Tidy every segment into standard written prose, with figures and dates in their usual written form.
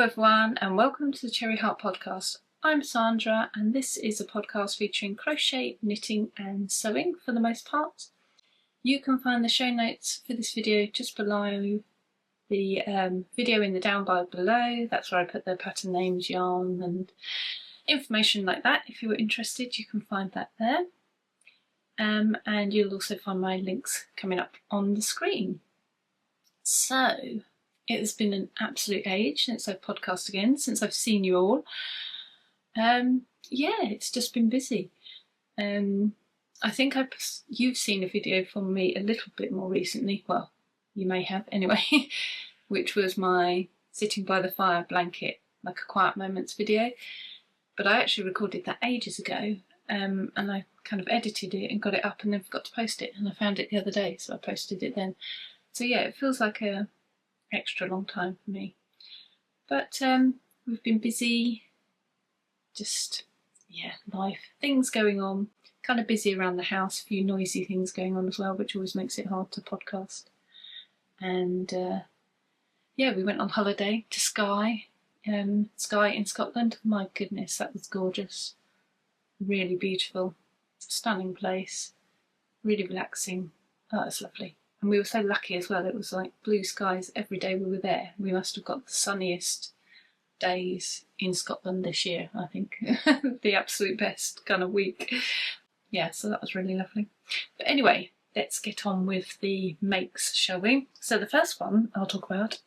everyone, and welcome to the Cherryheart podcast. I'm Sandra, and this is a podcast featuring crochet, knitting and sewing for the most part. You can find the show notes for this video just below the video in the down bar below. That's where I put the pattern names, yarn and information like that. If you were interested, you can find that there. And you'll also find my links coming up on the screen. So, it has been an absolute age since I've podcasted again, since I've seen you all. Yeah, it's just been busy. I think you've seen a video from me a little bit more recently. Well, you may have anyway, which was my sitting by the fire blanket, like a quiet moments video. But I actually recorded that ages ago, and I kind of edited it and got it up and then forgot to post it. And I found it the other day, so I posted it then. So yeah, it feels like a extra long time for me, but we've been busy, just life, things going on, kind of busy around the house, a few noisy things going on as well, which always makes it hard to podcast. And we went on holiday to Skye in Scotland. My goodness, that was gorgeous, really beautiful, stunning place, really relaxing. Oh, it's lovely. And we were so lucky as well, it was like blue skies every day we were there. We must have got the sunniest days in Scotland this year, I think. The absolute best kind of week. Yeah, so that was really lovely. But anyway, let's get on with the makes, shall we? So the first one I'll talk about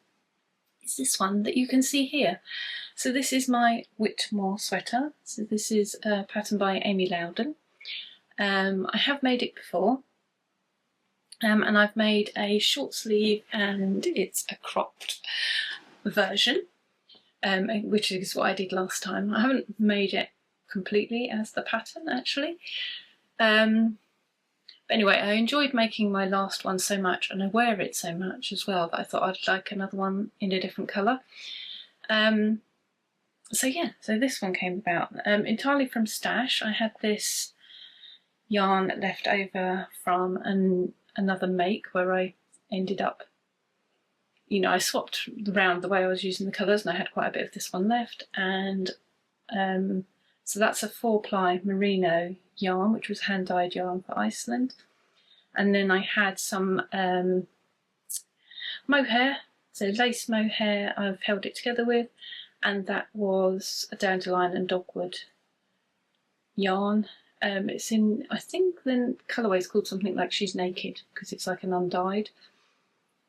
is this one that you can see here. So this is my Whitmoor Sweater. So this is a pattern by Amy Loudon. I have made it before. And I've made a short sleeve and it's a cropped version, which is what I did last time. I haven't made it completely as the pattern actually. But anyway, I enjoyed making my last one so much and I wear it so much as well that I thought I'd like another one in a different colour. So this one came about entirely from stash. I had this yarn left over from another make where I ended up, I swapped around the way I was using the colours and I had quite a bit of this one left, and so that's a 4-ply merino yarn, which was hand-dyed yarn for Iceland. And then I had some mohair, so lace mohair I've held it together with, and that was a Dandelion and Dogwood yarn. It's in, I think the colourway is called something like She's Naked, because it's like an undyed.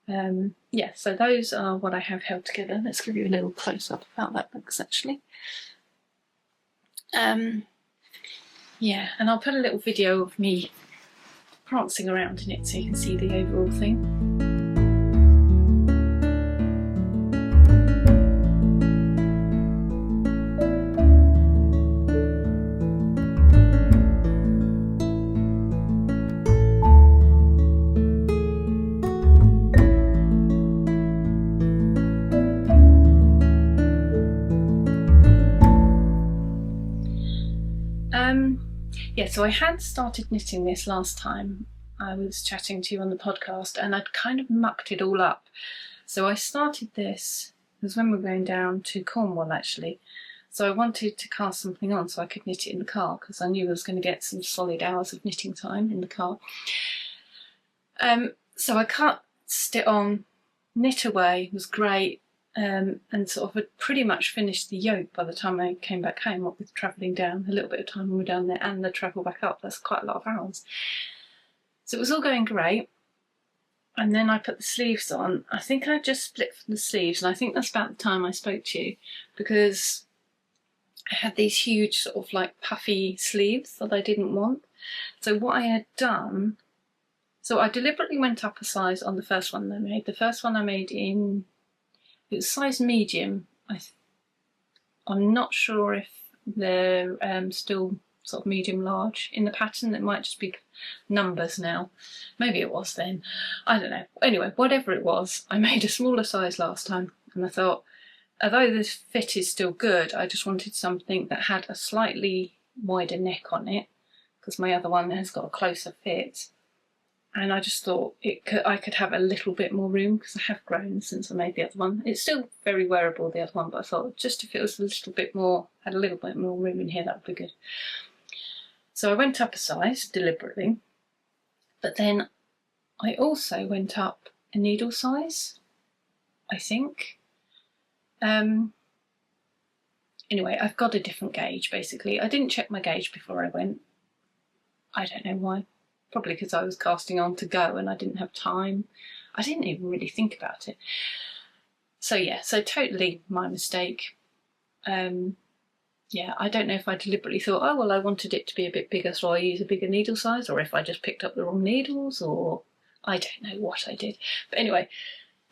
So those are what I have held together. Let's give you a little close-up of how that looks actually. And I'll put a little video of me prancing around in it so you can see the overall thing. So I had started knitting this last time I was chatting to you on the podcast, and I'd kind of mucked it all up. So I started this, it was when we were going down to Cornwall actually. So I wanted to cast something on so I could knit it in the car, because I knew I was going to get some solid hours of knitting time in the car. So I cast it on, knit away, it was great. And sort of had pretty much finished the yoke by the time I came back home, what with travelling down, a little bit of time when we were down there and the travel back up. That's quite a lot of hours. So it was all going great. And then I put the sleeves on. I think I just split from the sleeves, and I think that's about the time I spoke to you, because I had these huge sort of like puffy sleeves that I didn't want. So what I had done, so I deliberately went up a size on the first one I made. The first one I made in, it was size medium. I'm not sure if they're still sort of medium large in the pattern. It might just be numbers now. Maybe it was then. I don't know. Anyway, whatever it was, I made a smaller size last time, and I thought, although this fit is still good, I just wanted something that had a slightly wider neck on it, because my other one has got a closer fit. and I just thought I could have a little bit more room because I have grown since I made the other one. It's still very wearable, the other one, but I thought just if it was a little bit more, had a little bit more room in here, that would be good. So I went up a size deliberately, but then I also went up a needle size, I think. Anyway, I've got a different gauge basically. I didn't check my gauge before I went. I don't know why. Probably because I was casting on to go and I didn't have time. I didn't even really think about it. So yeah, so totally my mistake. Yeah, I don't know if I deliberately thought, oh well, I wanted it to be a bit bigger so I use a bigger needle size, or if I just picked up the wrong needles, or I don't know what I did. But anyway,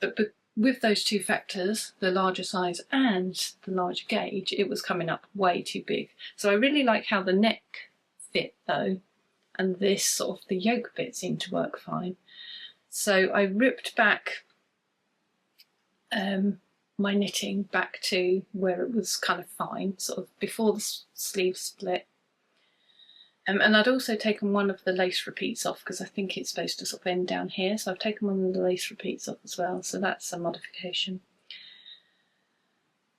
but with those two factors, the larger size and the larger gauge, it was coming up way too big. So I really like how the neck fit though, and this sort of the yoke bit seemed to work fine. So I ripped back my knitting back to where it was kind of fine, sort of before the sleeve split. And I'd also taken one of the lace repeats off because I think it's supposed to sort of end down here, so I've taken one of the lace repeats off as well, so that's a modification.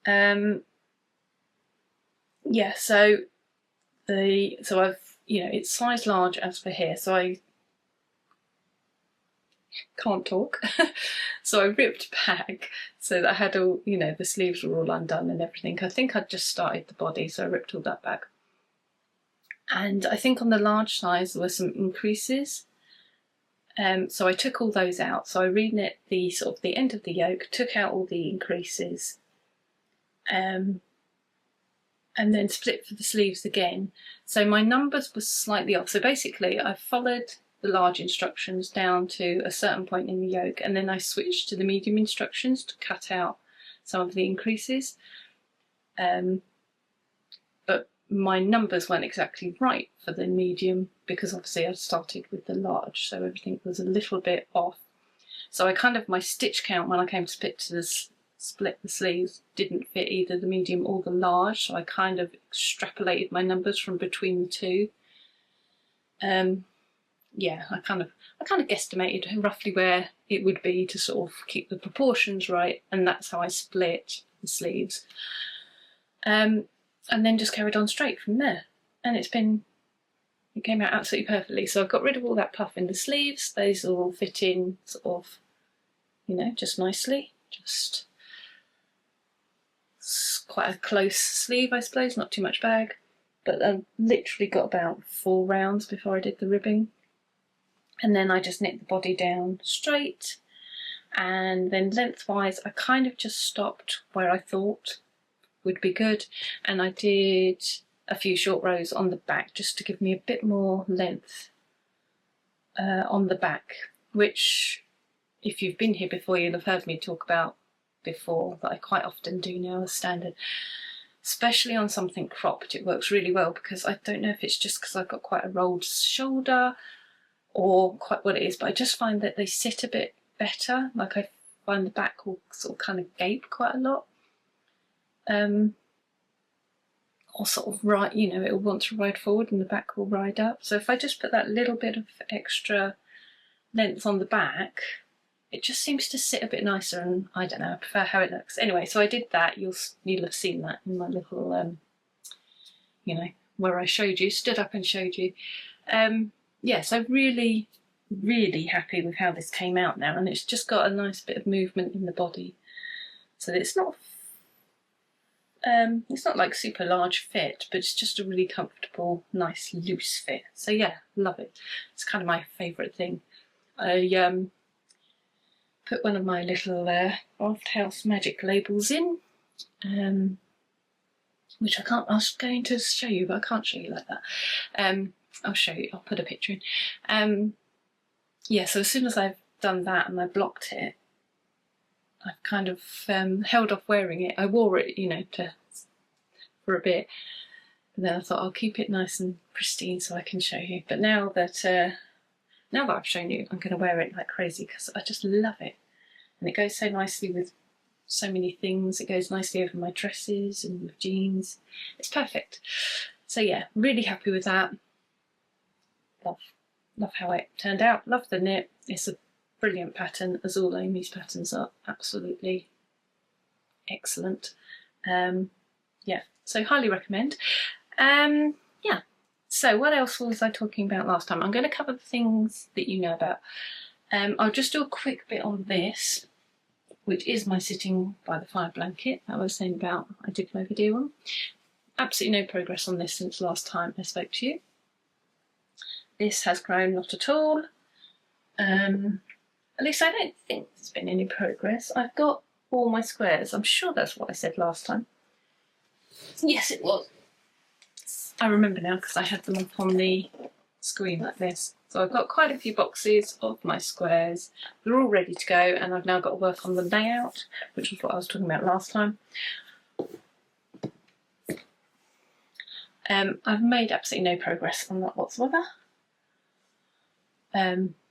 Yeah, so I've, you know, it's size large as for here, so I can't talk. So I ripped back so that I had all, you know, the sleeves were all undone and everything. I think I'd just started the body, so I ripped all that back. And I think on the large size there were some increases, so I took all those out. So I reknit the sort of the end of the yoke, took out all the increases, and then split for the sleeves again. So my numbers were slightly off. So basically I followed the large instructions down to a certain point in the yoke, and then I switched to the medium instructions to cut out some of the increases. But my numbers weren't exactly right for the medium because obviously I started with the large, so everything was a little bit off. So I kind of, my stitch count when I came to split the sleeves didn't fit either the medium or the large, so I kind of extrapolated my numbers from between the two. Yeah, I kind of guesstimated roughly where it would be to sort of keep the proportions right, and that's how I split the sleeves. And then just carried on straight from there. And it came out absolutely perfectly. So I've got rid of all that puff in the sleeves. Those are all fit in sort of, you know, just nicely. Just quite a close sleeve, I suppose, not too much bag. But I literally got about 4 rounds before I did the ribbing. And then I just knit the body down straight. And then lengthwise, I kind of just stopped where I thought would be good, and I did a few short rows on the back just to give me a bit more length on the back, which if you've been here before you'll have heard me talk about before, that I quite often do now as standard. Especially on something cropped, it works really well because I don't know if it's just because I've got quite a rolled shoulder or quite what it is, but I just find that they sit a bit better. Like I find the back will sort of kind of gape quite a lot. Or sort of right, you know, it will want to ride forward and the back will ride up. So if I just put that little bit of extra length on the back, it just seems to sit a bit nicer, and I don't know, I prefer how it looks. Anyway, so I did that. You'll have seen that in my little, you know, where I showed you, stood up and showed you. Yeah, so really, really happy with how this came out now, and it's just got a nice bit of movement in the body. So it's not like super large fit, but it's just a really comfortable, nice, loose fit. So yeah, love it. It's kind of my favourite thing. I put one of my little Craft House Magic labels in, which I was going to show you, but I can't show you like that. I'll show you, I'll put a picture in. Yeah, so as soon as I've done that and I blocked it, I've kind of held off wearing it. I wore it, you know, for a bit, and then I thought I'll keep it nice and pristine so I can show you. But now that I've shown you, I'm going to wear it like crazy because I just love it, and it goes so nicely with so many things. It goes nicely over my dresses and with jeans. It's perfect. So yeah, really happy with that. love how it turned out, love the knit. It's a brilliant pattern, as all Amy's patterns are absolutely excellent. Yeah, so highly recommend. Yeah, so what else was I talking about last time? I'm going to cover the things that you know about. I'll just do a quick bit on this, which is my sitting by the fire blanket that I was saying about I did my video on. Absolutely no progress on this since last time I spoke to you. This has grown not at all. At least I don't think there's been any progress. I've got all my squares. I'm sure that's what I said last time. Yes, it was. I remember now because I had them up on the screen like this. So I've got quite a few boxes of my squares. They're all ready to go, and I've now got to work on the layout, which was what I was talking about last time. I've made absolutely no progress on that whatsoever,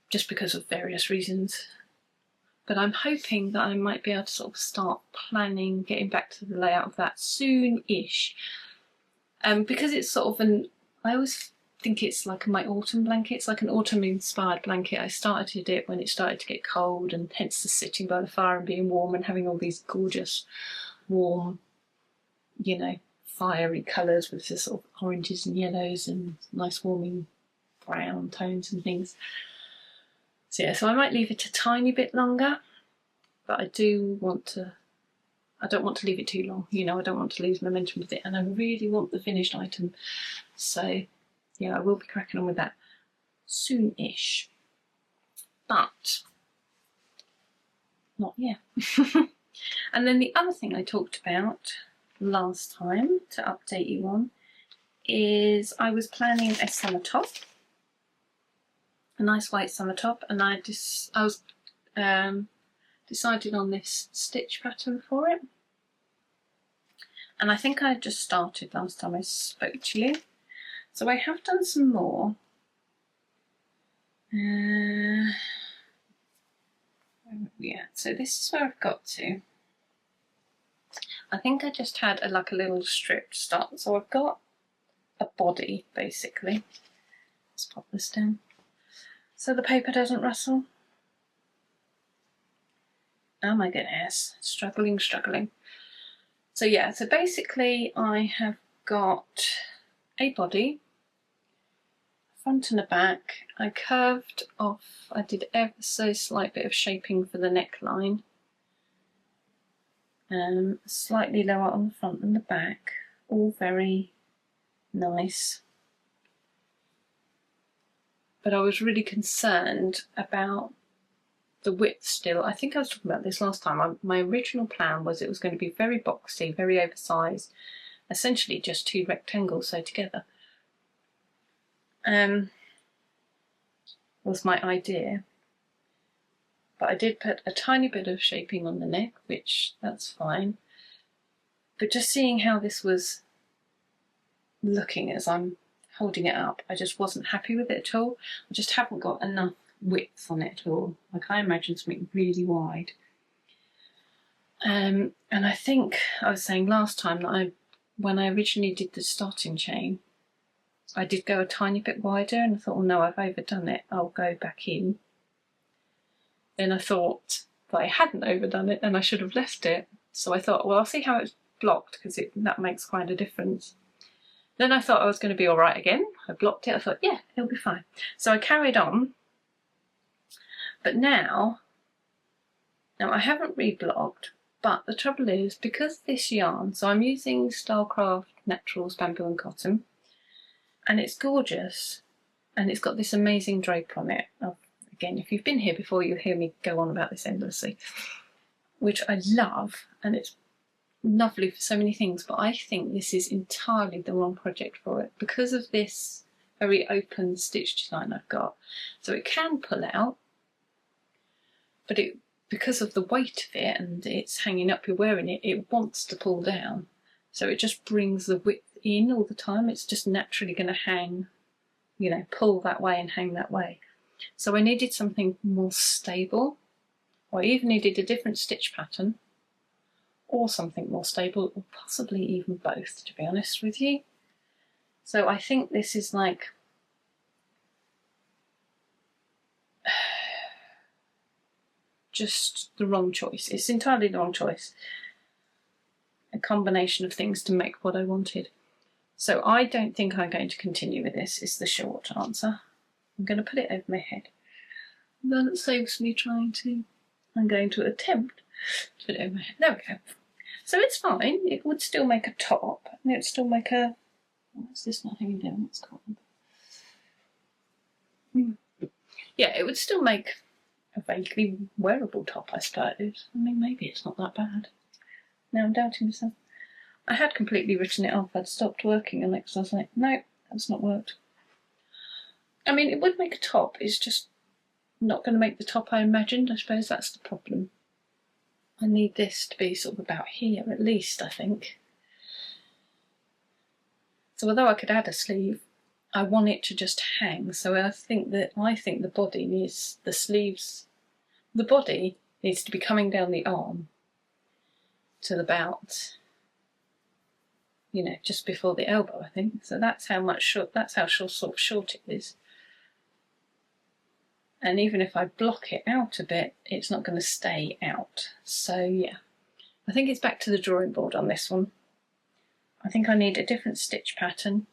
just because of various reasons. But I'm hoping that I might be able to sort of start planning, getting back to the layout of that soon-ish. Because it's sort of I always think it's like my autumn blanket. It's like an autumn-inspired blanket. I started it when it started to get cold, and hence the sitting by the fire and being warm and having all these gorgeous, warm, you know, fiery colours with the sort of oranges and yellows and nice warming brown tones and things. So yeah, so I might leave it a tiny bit longer, but I don't want to leave it too long, you know. I don't want to lose momentum with it, and I really want the finished item. So yeah, I will be cracking on with that soon-ish, but not yet. And then the other thing I talked about last time to update you on is I was planning a summer top, a nice white summer top, and I was decided on this stitch pattern for it. And I think I just started last time I spoke to you. So I have done some more. Yeah, so this is where I've got to. I think I just had like a little strip to start. So I've got a body, basically. Let's pop this down so the paper doesn't rustle. Oh my goodness, struggling. So yeah, so basically I have got a body, front and a back. I curved off, I did ever so slight bit of shaping for the neckline. Slightly lower on the front and the back, all very nice. But I was really concerned about the width still. I think I was talking about this last time. My original plan was it was going to be very boxy, very oversized, essentially just two rectangles sewed together. Was my idea. But I did put a tiny bit of shaping on the neck, which that's fine. But just seeing how this was looking as I'm holding it up, I just wasn't happy with it at all. I just haven't got enough width on it at all. Like, I imagine something really wide. And I think I was saying last time that when I originally did the starting chain, I did go a tiny bit wider, and I thought, oh no, I've overdone it, I'll go back in. Then I thought that I hadn't overdone it and I should have left it. So I thought, well, I'll see how it's blocked, because that makes quite a difference. Then I thought I was going to be all right again. I blocked it. I thought, yeah, it'll be fine. So I carried on. But now I haven't reblocked, but the trouble is, because this yarn, so I'm using Stylecraft Naturals Bamboo and Cotton, and it's gorgeous, and it's got this amazing drape on it. Again, if you've been here before, you'll hear me go on about this endlessly, which I love, and it's lovely for so many things, but I think this is entirely the wrong project for it because of this very open stitch design I've got. So it can pull out, but because of the weight of it and it's hanging up, you're wearing it, it wants to pull down. So it just brings the width in all the time. It's just naturally going to hang, you know, pull that way and hang that way. So I needed something more stable, or I even needed a different stitch pattern, or something more stable, or possibly even both, to be honest with you. So I think this is like just the wrong choice. It's entirely the wrong choice. A combination of things to make what I wanted. So I don't think I'm going to continue with this, is the short answer. I'm going to put it over my head. Then it saves me trying to... I'm going to attempt to put it over my head. There we go. So it's fine. It would still make a top. And it would still make a... What's this not hanging down? What's it called? Yeah, it would still make a vaguely wearable top, I suppose. I mean, maybe it's not that bad. Now I'm doubting myself. I had completely written it off. I'd stopped working on it because I was like, no, that's not worked. I mean, it would make a top. It's just not going to make the top I imagined. I suppose that's the problem. I need this to be sort of about here at least, I think. So although I could add a sleeve, I want it to just hang. So I think the body needs the sleeves. The body needs to be coming down the arm till about, you know, just before the elbow, I think. So that's how short it is. And even if I block it out a bit, it's not going to stay out. So yeah, I think it's back to the drawing board on this one. I think I need a different stitch pattern.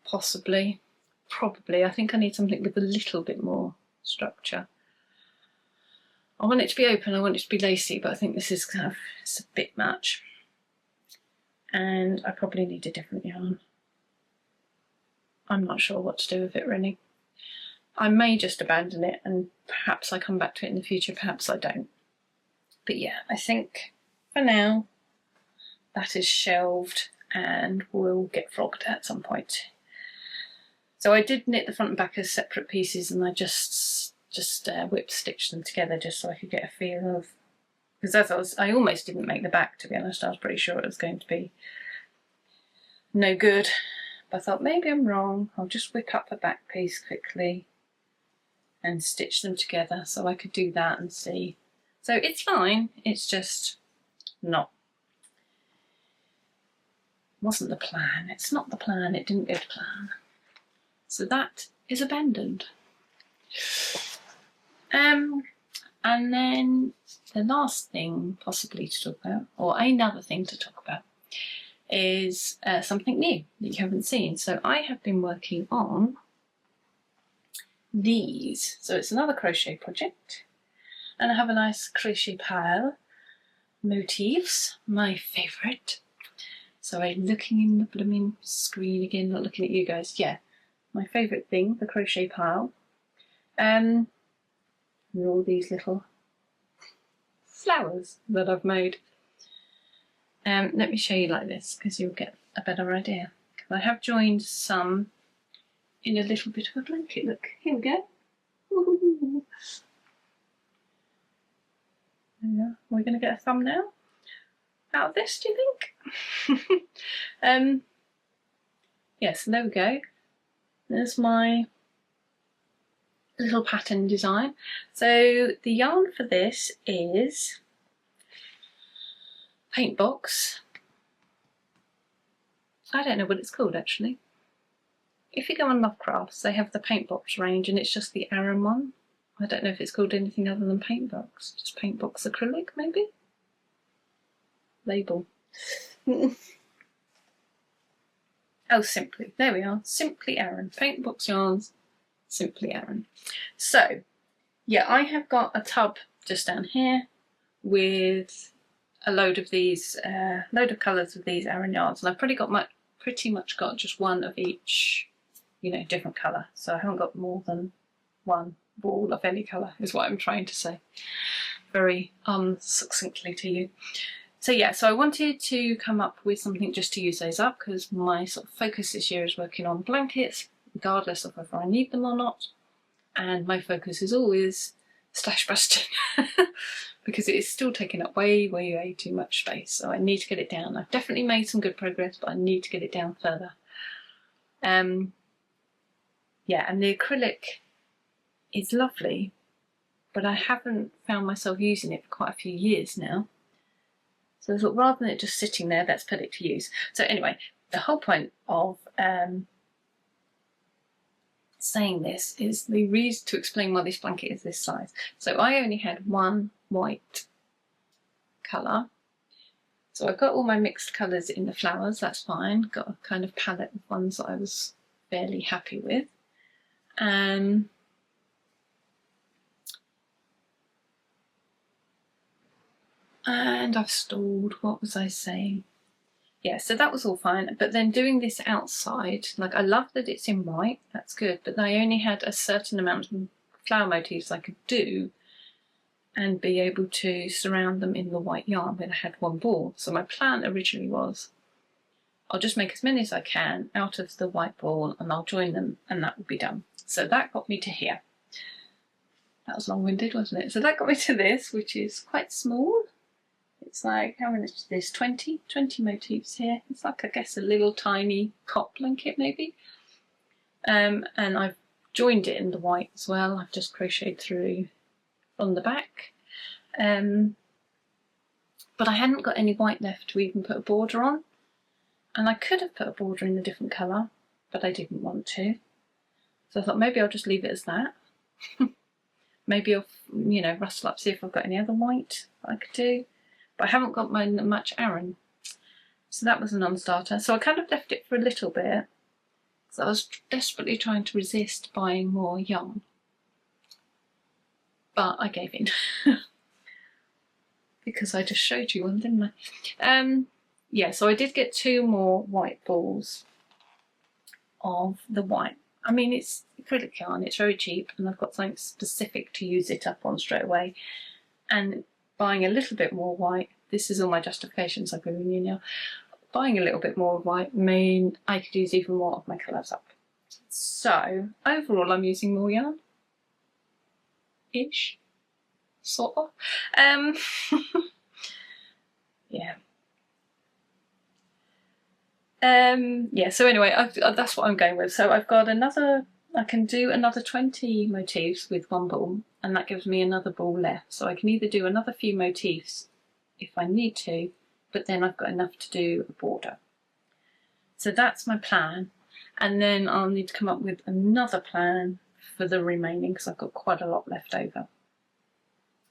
Possibly, probably. I think I need something with a little bit more structure. I want it to be open, I want it to be lacy, but I think this is kind of, it's a bit much. And I probably need a different yarn. I'm not sure what to do with it really. I may just abandon it and perhaps I come back to it in the future, perhaps I don't. But yeah, I think for now that is shelved and will get flogged at some point. So I did knit the front and back as separate pieces, and I just whip stitched them together just so I could get a feel of, because I almost didn't make the back, to be honest. I was pretty sure it was going to be no good, but I thought maybe I'm wrong. I'll just whip up a back piece quickly and stitch them together so I could do that and see. So it's fine, it's just not, wasn't the plan. It's not the plan, it didn't go to plan. So that is abandoned. And then the last thing possibly to talk about, or another thing to talk about, is something new that you haven't seen. So I have been working on these. So it's another crochet project, and I have a nice crochet pile, motifs, my favourite. So I'm looking in the blooming screen again, not looking at you guys. Yeah, my favourite thing, the crochet pile. And all these little flowers that I've made. Let me show you like this because you'll get a better idea. I have joined some in a little bit of a blanket. Look, here we go. Ooh. Yeah, we're going to get a thumbnail out of this, do you think? Yeah, so there we go. There's my little pattern design. So the yarn for this is Paint Box. I don't know what it's called actually. If you go on Lovecrafts, they have the Paint Box range and it's just the Aran one. I don't know if it's called anything other than Paint Box. Just Paint Box acrylic maybe? Label. Oh, Simply. There we are. Simply Aran. Paint Box yarns. Simply Aran. So, yeah, I have got a tub just down here with a load of these, load of colours of these Aran yarns, and I've pretty much got just one of each, you know, different colour. So I haven't got more than one ball of any colour, is what I'm trying to say, very succinctly to you. So yeah, so I wanted to come up with something just to use those up, because my sort of focus this year is working on blankets, regardless of whether I need them or not. And my focus is always stash busting, because it is still taking up way, way, way too much space. So I need to get it down. I've definitely made some good progress, but I need to get it down further. Yeah, and the acrylic is lovely, but I haven't found myself using it for quite a few years now. So I thought, rather than it just sitting there, let's put it to use. So anyway, the whole point of saying this is the reason to explain why this blanket is this size. So I only had one white colour. So I've got all my mixed colours in the flowers, that's fine. Got a kind of palette of ones that I was fairly happy with. And I've stalled, what was I saying? Yeah, so that was all fine, but then doing this outside, like I love that it's in white, that's good, but I only had a certain amount of flower motifs I could do and be able to surround them in the white yarn when I had one ball. So my plan originally was, I'll just make as many as I can out of the white ball and I'll join them and that will be done. So that got me to here. That was long-winded, wasn't it? So that got me to this, which is quite small. It's like, how many is this? 20 motifs here. It's like, I guess, a little tiny cot blanket maybe. And I've joined it in the white as well. I've just crocheted through on the back. But I hadn't got any white left to even put a border on. And I could have put a border in a different colour, but I didn't want to. So I thought maybe I'll just leave it as that. Maybe I'll, you know, rustle up, see if I've got any other white that I could do. But I haven't got much Aran. So that was a non-starter. So I kind of left it for a little bit. So I was desperately trying to resist buying more yarn. But I gave in. Because I just showed you one, didn't I? Yeah, so I did get 2 more white balls of the white. I mean, it's acrylic yarn, it's very cheap, and I've got something specific to use it up on straight away. And buying a little bit more white, this is all my justifications I'm giving you now. Buying a little bit more white mean I could use even more of my colours up. So overall I'm using more yarn. Ish. Sort of. Yeah. Yeah, so anyway, that's what I'm going with. So I've got another, I can do another 20 motifs with one ball, and that gives me another ball left. So I can either do another few motifs if I need to, but then I've got enough to do a border. So that's my plan. And then I'll need to come up with another plan for the remaining because I've got quite a lot left over.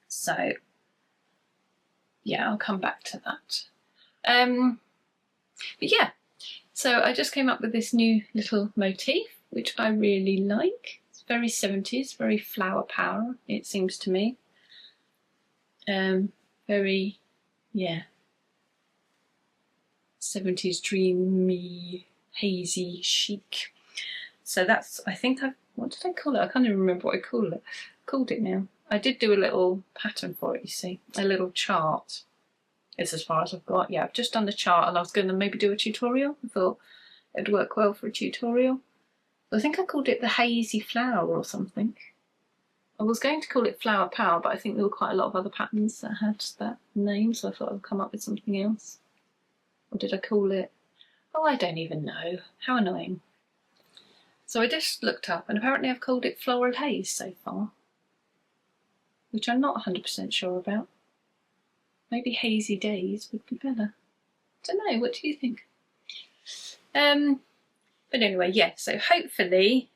So yeah, I'll come back to that. But yeah, so I just came up with this new little motif, which I really like. It's very 70s, very flower power, it seems to me. Very, yeah, 70s dreamy, hazy, chic. So that's, I think what did I call it? I can't even remember what I called it now. I did do a little pattern for it, you see, a little chart. It's as far as I've got. Yeah, I've just done the chart and I was going to maybe do a tutorial. I thought it'd work well for a tutorial. I think I called it the Hazy Flower or something. I was going to call it Flower Power, but I think there were quite a lot of other patterns that had that name, so I thought I'd come up with something else. Or did I call it? Oh, I don't even know. How annoying. So I just looked up and apparently I've called it Floral Haze so far, which I'm not 100% sure about. Maybe Hazy Dayz would be better. Don't know, what do you think? But anyway, yeah, so hopefully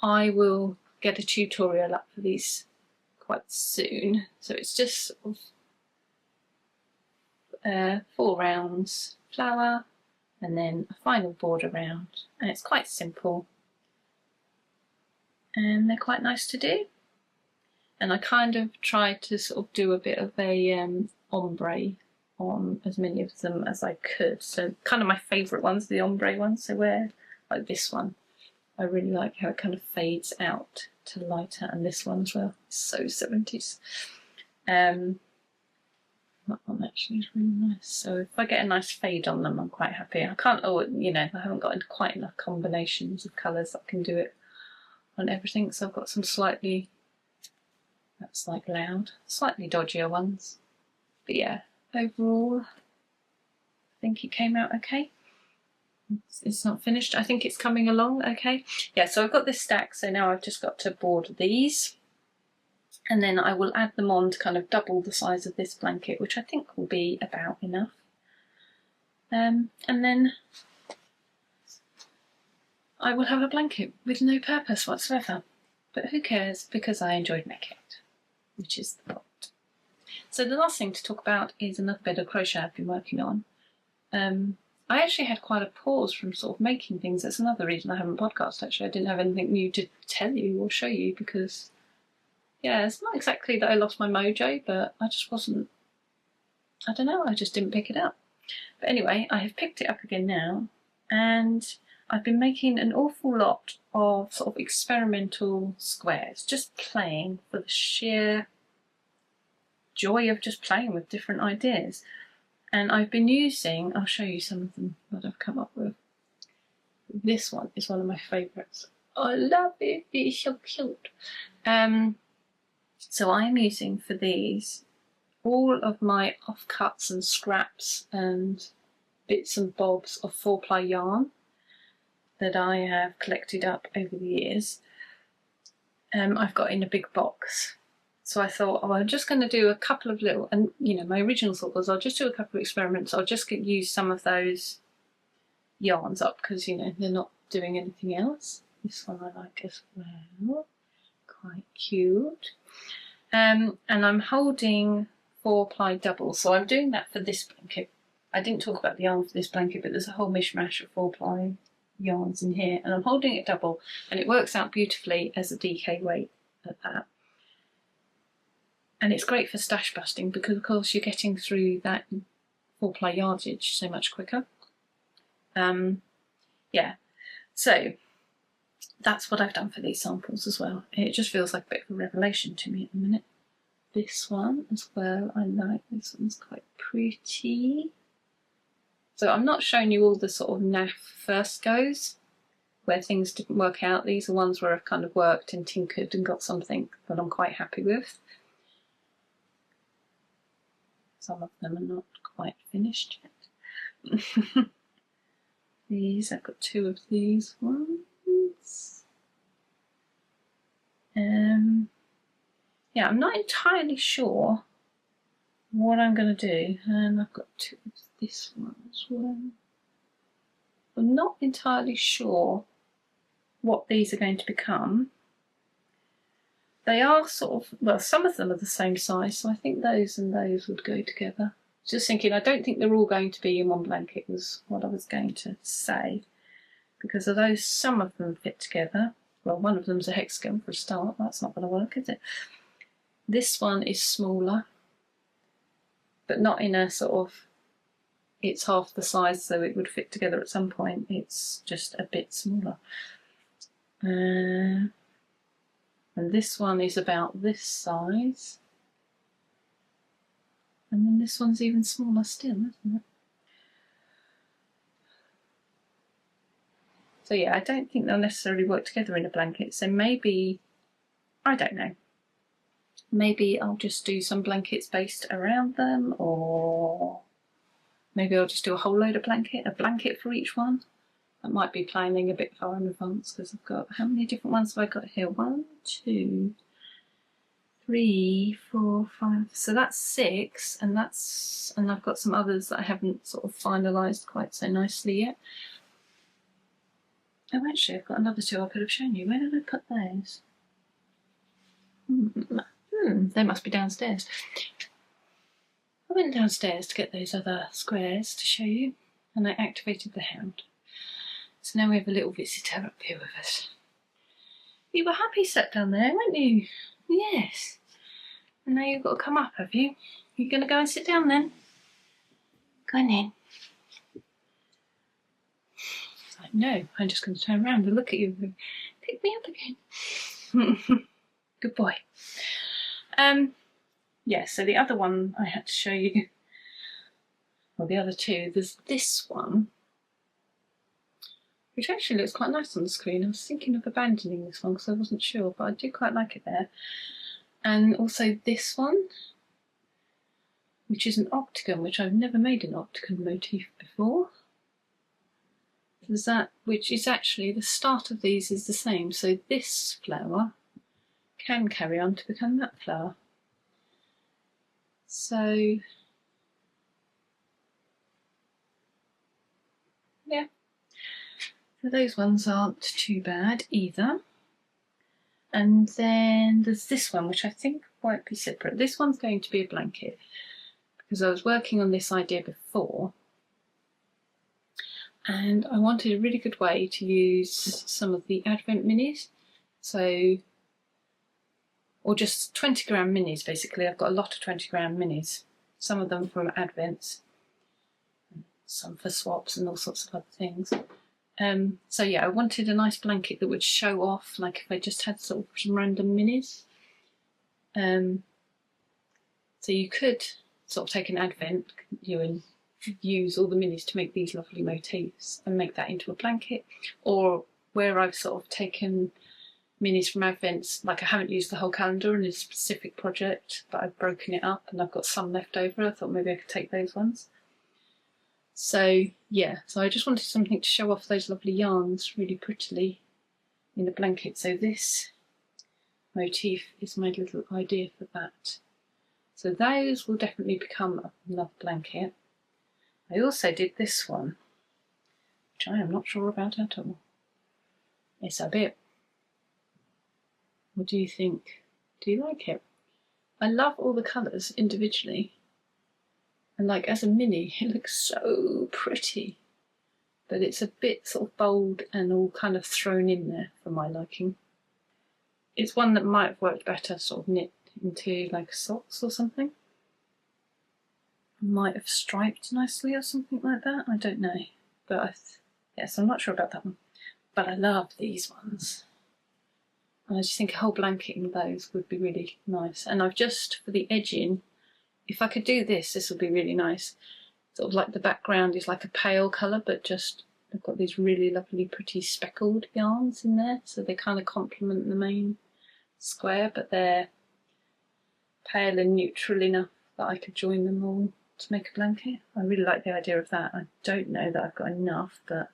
I will get a tutorial up for these quite soon. So it's just sort of 4 rounds flower and then a final border round, and it's quite simple and they're quite nice to do. And I kind of tried to sort of do a bit of a ombre on as many of them as I could. So kind of my favourite ones are the ombre ones. So where, like this one, I really like how it kind of fades out to lighter, and this one as well. It's so 70s. That one actually is really nice. So if I get a nice fade on them, I'm quite happy. I can't, you know, I haven't got quite enough combinations of colours that can do it on everything. So I've got some slightly, that's like loud, slightly dodgier ones. But yeah, overall, I think it came out okay. It's not finished. I think it's coming along okay. Yeah, so I've got this stack, so now I've just got to border these. And then I will add them on to kind of double the size of this blanket, which I think will be about enough. And then I will have a blanket with no purpose whatsoever. But who cares, because I enjoyed making it, which is the point. So the last thing to talk about is another bit of crochet I've been working on. I actually had quite a pause from sort of making things. That's another reason I haven't podcasted, actually. I didn't have anything new to tell you or show you because, yeah, it's not exactly that I lost my mojo, but I just wasn't, I don't know, I just didn't pick it up. But anyway, I have picked it up again now, and I've been making an awful lot of sort of experimental squares, just playing for the sheer joy of just playing with different ideas. And I've been using, I'll show you some of them that I've come up with. This one is one of my favourites. I love it, it's so cute. So I'm using for these all of my offcuts and scraps and bits and bobs of 4-ply yarn that I have collected up over the years. I've got in a big box. So I thought, oh, I'm just going to do a couple of little, and you know, my original thought was I'll just do a couple of experiments. I'll just use some of those yarns up because, you know, they're not doing anything else. This one I like as well, quite cute. And I'm holding 4-ply doubles, so I'm doing that for this blanket. I didn't talk about the yarn for this blanket, but there's a whole mishmash of 4-ply yarns in here, and I'm holding it double, and it works out beautifully as a DK weight at that. And it's great for stash busting because, of course, you're getting through that 4-ply yardage so much quicker. Yeah, so that's what I've done for these samples as well. It just feels like a bit of a revelation to me at the minute. This one as well, I like. This one's quite pretty. So I'm not showing you all the sort of naff first goes where things didn't work out. These are ones where I've kind of worked and tinkered and got something that I'm quite happy with. Some of them are not quite finished yet. These, I've got 2 of these ones. Yeah, I'm not entirely sure what I'm going to do, and I've got 2 of this one as well. I'm not entirely sure what these are going to become. They are sort of, well, some of them are the same size, so I think those and those would go together. Just thinking, I don't think they're all going to be in one blanket was what I was going to say. Because although some of them fit together, well, one of them's a hexagon for a start, that's not going to work, is it? This one is smaller, but not in a sort of, it's half the size so it would fit together at some point. It's just a bit smaller. And this one is about this size. And then this one's even smaller still, isn't it? So yeah, I don't think they'll necessarily work together in a blanket. So maybe, I don't know. Maybe I'll just do some blankets based around them, or maybe I'll just do a whole load of a blanket for each one. That might be planning a bit far in advance because I've got, how many different ones have I got here? 1, 2, 3, 4, 5. So that's 6, and I've got some others that I haven't sort of finalised quite so nicely yet. Oh, actually, I've got another 2 I could have shown you. Where did I put those? They must be downstairs. I went downstairs to get those other squares to show you, and I activated the hound. So now we have a little visitor up here with us. You were happy sat down there, weren't you? Yes. And now you've got to come up, have you? You're going to go and sit down then? Go on then. It's like, no, I'm just going to turn around and look at you and pick me up again. Good boy. Yeah, so the other one I had to show you, well, the other 2, there's this one, which actually looks quite nice on the screen. I was thinking of abandoning this one because I wasn't sure, but I do quite like it there. And also this one, which is an octagon, which I've never made an octagon motif before. There's that, which is actually, the start of these is the same. So this flower can carry on to become that flower. So, yeah. So those ones aren't too bad either. And then there's this one, which I think might be separate. This one's going to be a blanket because I was working on this idea before, and I wanted a really good way to use some of the Advent minis. So, or just 20-gram minis basically. I've got a lot of 20-gram minis, some of them from Advents, some for swaps and all sorts of other things. So yeah, I wanted a nice blanket that would show off, like if I just had sort of some random minis. So you could sort of take an Advent, and use all the minis to make these lovely motifs and make that into a blanket. Or where I've sort of taken minis from Advents, like I haven't used the whole calendar in a specific project, but I've broken it up and I've got some left over. I thought maybe I could take those ones. So yeah, so I just wanted something to show off those lovely yarns really prettily in the blanket. So this motif is my little idea for that. So those will definitely become another blanket. I also did this one, which I am not sure about at all. It's a bit. What do you think? Do you like it? I love all the colours individually. And like as a mini, it looks so pretty, but it's a bit sort of bold and all kind of thrown in there for my liking. It's one that might have worked better sort of knit into like socks or something. Might have striped nicely or something like that, I don't know. But yes, I'm not sure about that one. But I love these ones. And I just think a whole blanket in those would be really nice. And I've just, for the edging, if I could do this, this would be really nice. Sort of like the background is like a pale colour, but just I've got these really lovely pretty speckled yarns in there, so they kind of complement the main square, but they're pale and neutral enough that I could join them all to make a blanket. I really like the idea of that. I don't know that I've got enough, but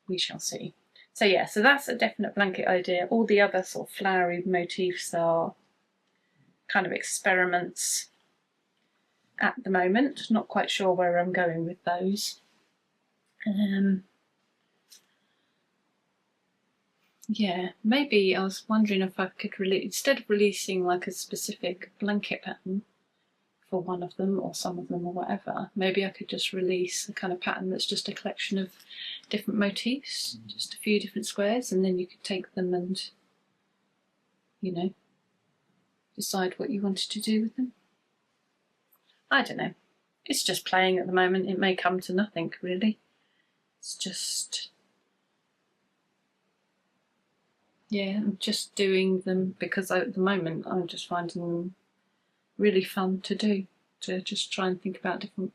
we shall see. So yeah, so that's a definite blanket idea. All the other sort of flowery motifs are kind of experiments at the moment. Not quite sure where I'm going with those. Yeah, maybe I was wondering if I could instead of releasing like a specific blanket pattern for one of them or some of them or whatever, maybe I could just release a kind of pattern that's just a collection of different motifs, just a few different squares, and then you could take them and, you know, decide what you wanted to do with them. I don't know. It's just playing at the moment. It may come to nothing, really. It's just, yeah, I'm just doing them because at the moment I'm just finding them really fun to do, to just try and think about different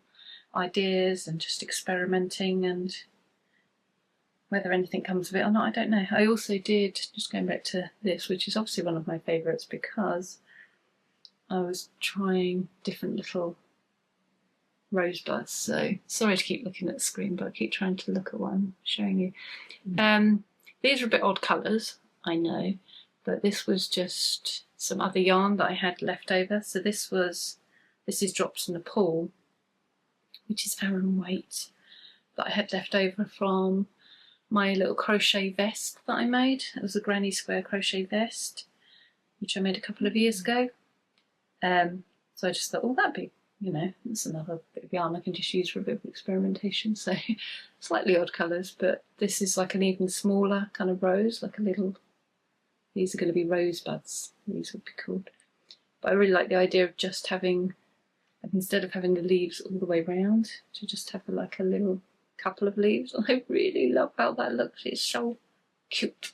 ideas and just experimenting, and whether anything comes of it or not, I don't know. I also did, just going back to this, which is obviously one of my favourites because I was trying different little rosebuds. So sorry to keep looking at the screen, but I keep trying to look at what I'm showing you. These are a bit odd colours, I know, but this was just some other yarn that I had left over. So this is Drops in the Pool, which is Aran weight that I had left over from my little crochet vest that I made. It was a granny square crochet vest, which I made a couple of years ago. So I just thought, oh, that'd be, you know, that's another bit of yarn I can just use for a bit of experimentation. So slightly odd colours, but this is like an even smaller kind of rose, like a little, these are going to be rosebuds, these would be called. But I really like the idea of just having, instead of having the leaves all the way round, to just have like a little couple of leaves. I really love how that looks, it's so cute.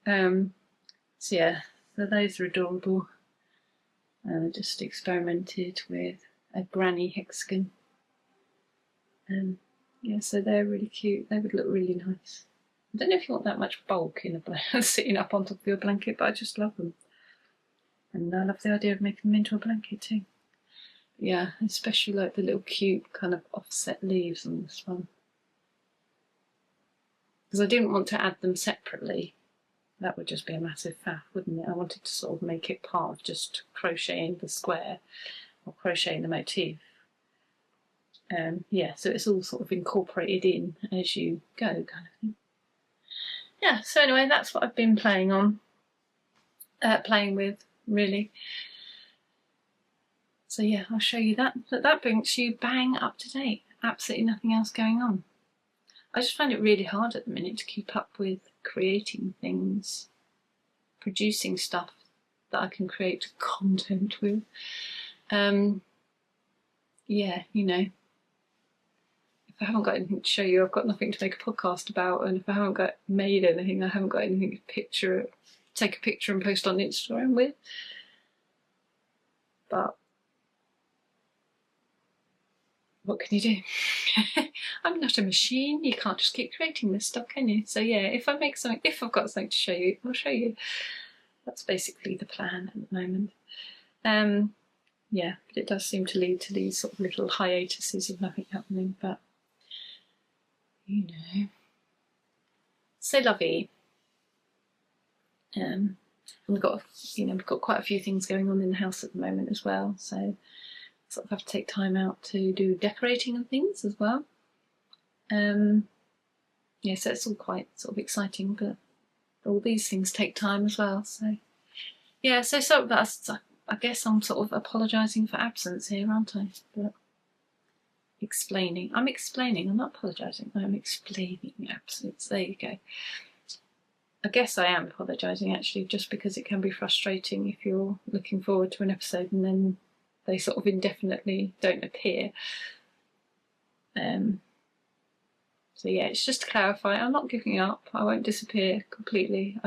So yeah, so those are adorable. And I just experimented with a granny hexagon. Yeah, so they're really cute. They would look really nice. I don't know if you want that much bulk in a blanket, sitting up on top of your blanket, but I just love them. And I love the idea of making them into a blanket too. Yeah, especially like the little cute kind of offset leaves on this one. Because I didn't want to add them separately. That would just be a massive faff, wouldn't it? I wanted to sort of make it part of just crocheting the square or crocheting the motif. yeah, so it's all sort of incorporated in as you go, kind of thing. Yeah, so anyway, that's what I've been playing with, really. So yeah, I'll show you that. But that brings you bang up to date. Absolutely nothing else going on. I just find it really hard at the minute to keep up with creating things, producing stuff that I can create content with. Yeah, you know, if I haven't got anything to show you, I've got nothing to make a podcast about, and if I haven't made anything, I haven't got anything to take a picture and post on Instagram with. But what can you do? I'm not a machine. You can't just keep creating this stuff, can you? So yeah, if I've got something to show you, I'll show you. That's basically the plan at the moment. Yeah, but it does seem to lead to these sort of little hiatuses of nothing happening, but you know. C'est la vie. And we've got quite a few things going on in the house at the moment as well, so sort of have to take time out to do decorating and things as well. Yeah, so it's all quite sort of exciting, but all these things take time as well. So yeah, so that's, I guess I'm sort of apologising for absence here, aren't I? But I'm explaining, I'm not apologising, I'm explaining absence. There you go. I guess I am apologising actually, just because it can be frustrating if you're looking forward to an episode and then they sort of indefinitely don't appear. So yeah, it's just to clarify, I'm not giving up, I won't disappear completely,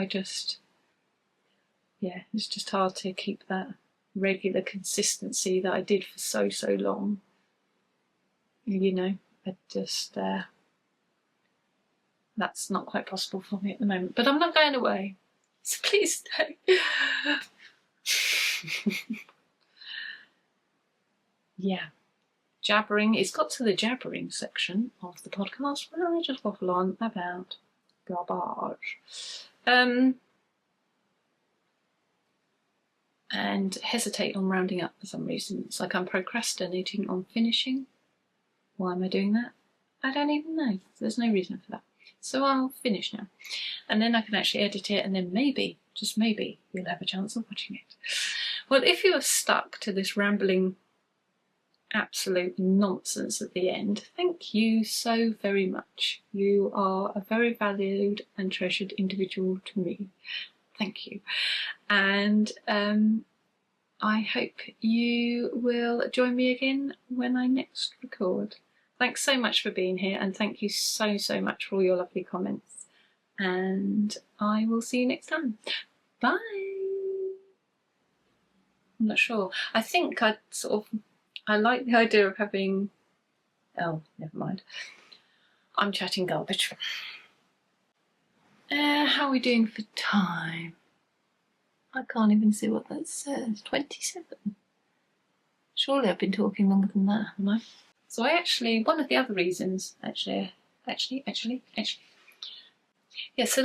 yeah, it's just hard to keep that regular consistency that I did for so long. You know, that's not quite possible for me at the moment, but I'm not going away, so please stay. Yeah, jabbering. It's got to the jabbering section of the podcast where I just waffle on about garbage. And hesitate on rounding up for some reason. It's like I'm procrastinating on finishing. Why am I doing that? I don't even know. There's no reason for that. So I'll finish now. And then I can actually edit it, and then maybe, just maybe, you'll have a chance of watching it. Well, if you are stuck to this rambling absolute nonsense at the end, thank you so very much. You are a very valued and treasured individual to me. Thank you. And I hope you will join me again when I next record. Thanks so much for being here, and thank you so much for all your lovely comments. And I will see you next time. Bye. I'm not sure. I think I like the idea of having... Oh, never mind. I'm chatting garbage. How are we doing for time? I can't even see what that says. 27. Surely I've been talking longer than that, haven't I? So one of the other reasons, actually. Yeah, so